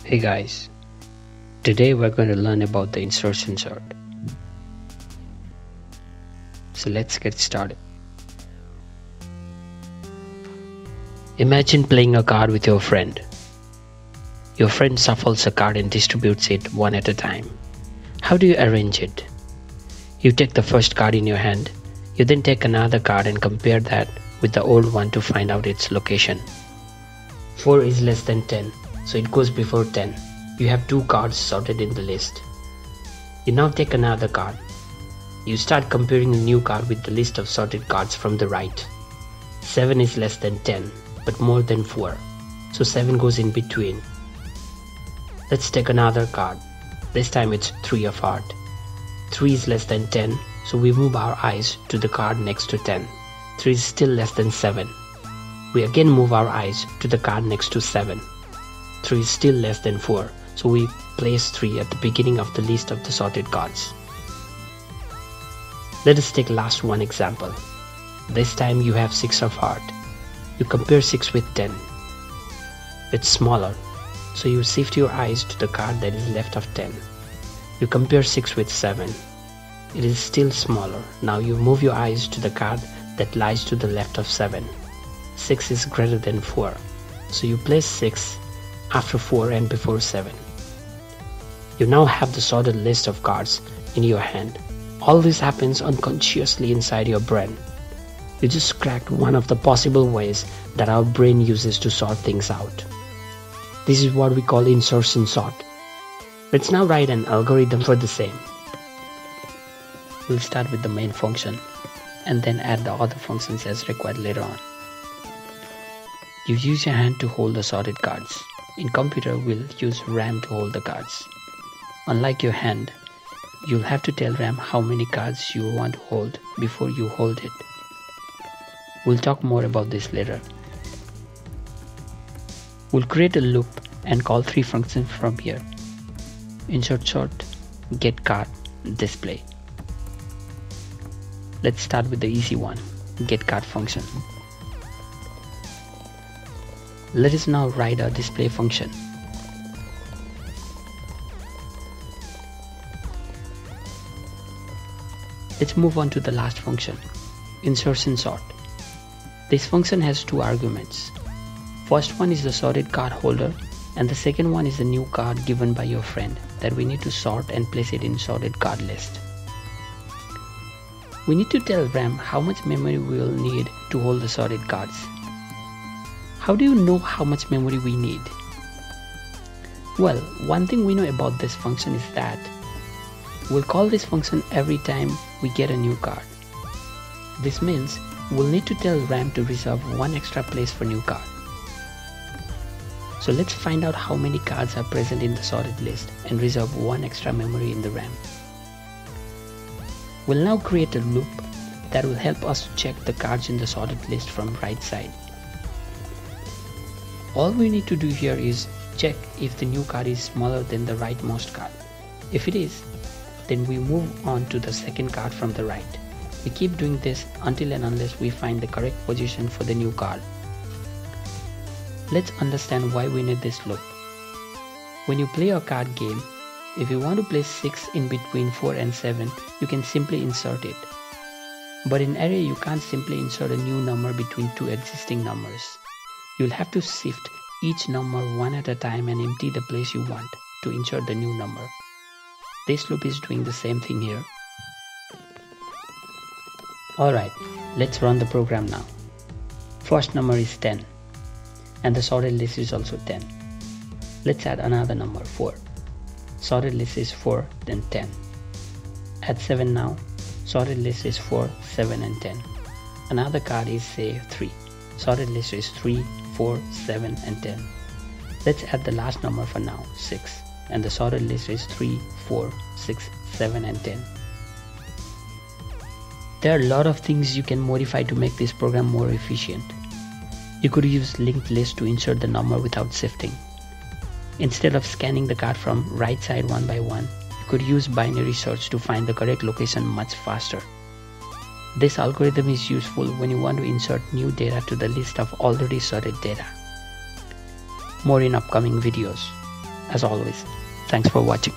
Hey guys, today we're going to learn about the insertion sort. So let's get started. Imagine playing a card with your friend. Your friend shuffles a card and distributes it one at a time. How do you arrange it? You take the first card in your hand. You then take another card and compare that with the old one to find out its location. 4 is less than 10, so it goes before 10. You have 2 cards sorted in the list. You now take another card. You start comparing the new card with the list of sorted cards from the right. 7 is less than 10, but more than 4, so 7 goes in between. Let's take another card. This time it's 3 of heart. 3 is less than 10, so we move our eyes to the card next to 10. 3 is still less than 7. We again move our eyes to the card next to 7. 3 is still less than 4, so we place 3 at the beginning of the list of the sorted cards. Let us take last one example. This time you have 6 of heart. You compare 6 with 10. It's smaller, so you shift your eyes to the card that is left of 10. You compare 6 with 7. It is still smaller. Now you move your eyes to the card that lies to the left of 7. 6 is greater than 4, so you place 6 after 4 and before 7. You now have the sorted list of cards in your hand. All this happens unconsciously inside your brain. You just cracked one of the possible ways that our brain uses to sort things out. This is what we call insertion sort. Let's now write an algorithm for the same. We'll start with the main function and then add the other functions as required later on. You use your hand to hold the sorted cards. In computer, we'll use RAM to hold the cards. Unlike your hand, you'll have to tell RAM how many cards you want to hold before you hold it. We'll talk more about this later. We'll create a loop and call 3 functions from here. Insert sort, get card, display. Let's start with the easy one, get card function. Let us now write a display function. Let's move on to the last function, insertion sort. This function has 2 arguments. First one is the sorted card holder, and the second one is the new card given by your friend that we need to sort and place it in sorted card list. We need to tell RAM how much memory we will need to hold the sorted cards. How do you know how much memory we need? Well, one thing we know about this function is that we'll call this function every time we get a new card. This means we'll need to tell RAM to reserve 1 extra place for new card. So let's find out how many cards are present in the sorted list and reserve 1 extra memory in the RAM. We'll now create a loop that will help us to check the cards in the sorted list from right side. All we need to do here is check if the new card is smaller than the rightmost card. If it is, then we move on to the second card from the right. We keep doing this until and unless we find the correct position for the new card. Let's understand why we need this loop. When you play a card game, if you want to place 6 in between 4 and 7, you can simply insert it. But in array, you can't simply insert a new number between 2 existing numbers. You'll have to shift each number one at a time and empty the place you want to insert the new number. This loop is doing the same thing here. Alright, let's run the program now. First number is 10 and the sorted list is also 10. Let's add another number, 4. Sorted list is 4, then 10. Add 7 now. Sorted list is 4, 7 and 10. Another card is say 3. Sorted list is 3, 4, 7 and 10. Let's add the last number for now, 6. And the sorted list is 3, 4, 6, 7 and 10. There are a lot of things you can modify to make this program more efficient. You could use linked list to insert the number without shifting. Instead of scanning the card from right side one by one, you could use binary search to find the correct location much faster. This algorithm is useful when you want to insert new data to the list of already sorted data. More in upcoming videos. As always, thanks for watching.